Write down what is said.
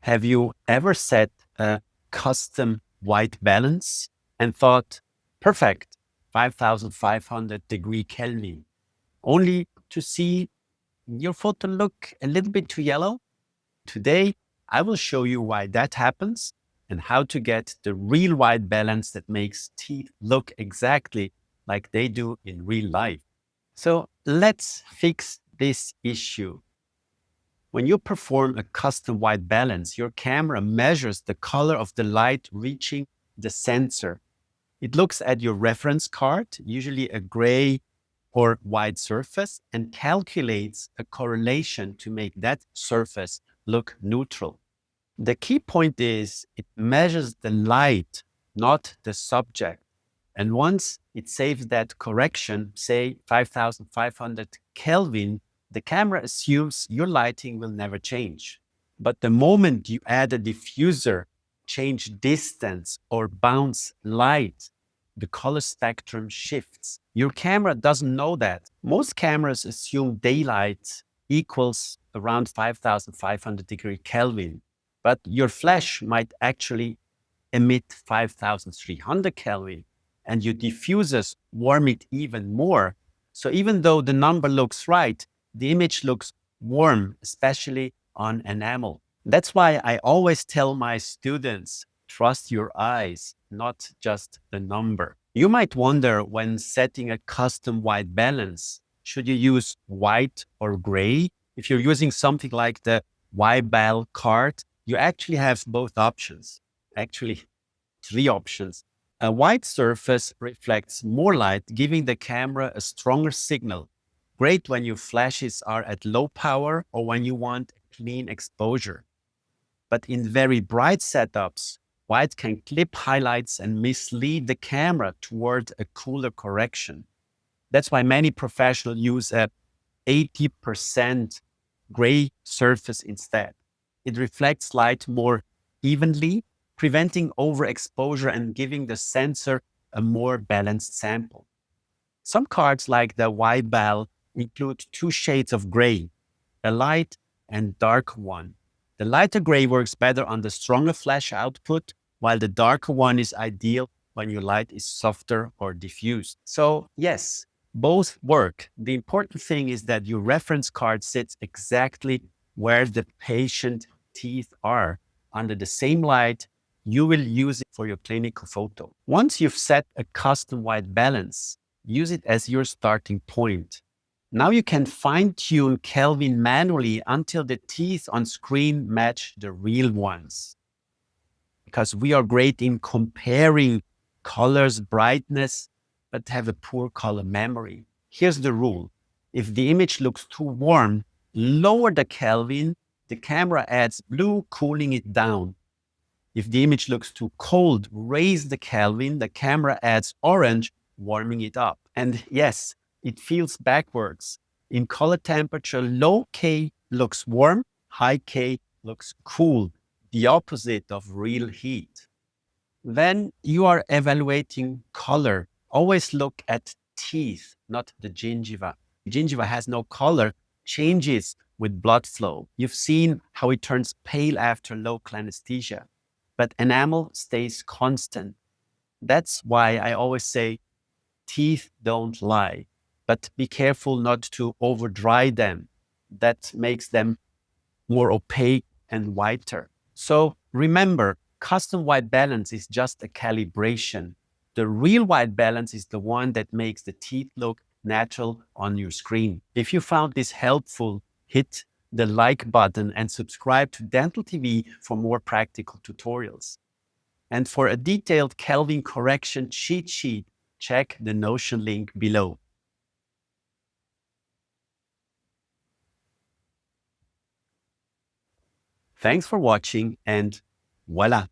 Have you ever set a custom white balance and thought, perfect, 5,500 Kelvin, only to see your photo look a little bit too yellow? Today, I will show you why that happens and how to get the real white balance that makes teeth look exactly like they do in real life. So let's fix this issue. When you perform a custom white balance, your camera measures the color of the light reaching the sensor. It looks at your reference card, usually a gray or white surface, and calculates a correlation to make that surface look neutral. The key point is it measures the light, not the subject. And once it saves that correction, say 5,500 Kelvin, the camera assumes your lighting will never change. But the moment you add a diffuser, change distance, or bounce light, the color spectrum shifts. Your camera doesn't know that. Most cameras assume daylight equals around 5,500 Kelvin, but your flash might actually emit 5,300 Kelvin, and your diffusers warm it even more. So even though the number looks right, the image looks warm, especially on enamel. That's why I always tell my students, trust your eyes, not just the number. You might wonder, when setting a custom white balance, should you use white or gray? If you're using something like the Y-Bal card, you actually have both options. Actually, three options. A white surface reflects more light, giving the camera a stronger signal. Great when your flashes are at low power or when you want clean exposure. But in very bright setups, white can clip highlights and mislead the camera toward a cooler correction. That's why many professionals use a 80% gray surface instead. It reflects light more evenly, preventing overexposure and giving the sensor a more balanced sample. Some cards like the Y-Bal include two shades of gray, a light and dark one. The lighter gray works better on the stronger flash output, while the darker one is ideal when your light is softer or diffused. So yes, both work. The important thing is that your reference card sits exactly where the patient teeth are. Under the same light, you will use it for your clinical photo. Once you've set a custom white balance, use it as your starting point. Now you can fine-tune Kelvin manually until the teeth on screen match the real ones. Because we are great in comparing colors, brightness, but have a poor color memory. Here's the rule. If the image looks too warm, lower the Kelvin, the camera adds blue, cooling it down. If the image looks too cold, raise the Kelvin, the camera adds orange, warming it up. And yes, it feels backwards. In color temperature, low K looks warm, high K looks cool, the opposite of real heat. Then you are evaluating color. Always look at teeth, not the gingiva. Gingiva has no color, changes with blood flow. You've seen how it turns pale after local anesthesia, but enamel stays constant. That's why I always say teeth don't lie, but be careful not to over dry them. That makes them more opaque and whiter. So remember, custom white balance is just a calibration. The real white balance is the one that makes the teeth look natural on your screen. If you found this helpful, hit the like button and subscribe to Dental TV for more practical tutorials. And for a detailed Kelvin correction cheat sheet, check the Notion link below. Thanks for watching, and voila!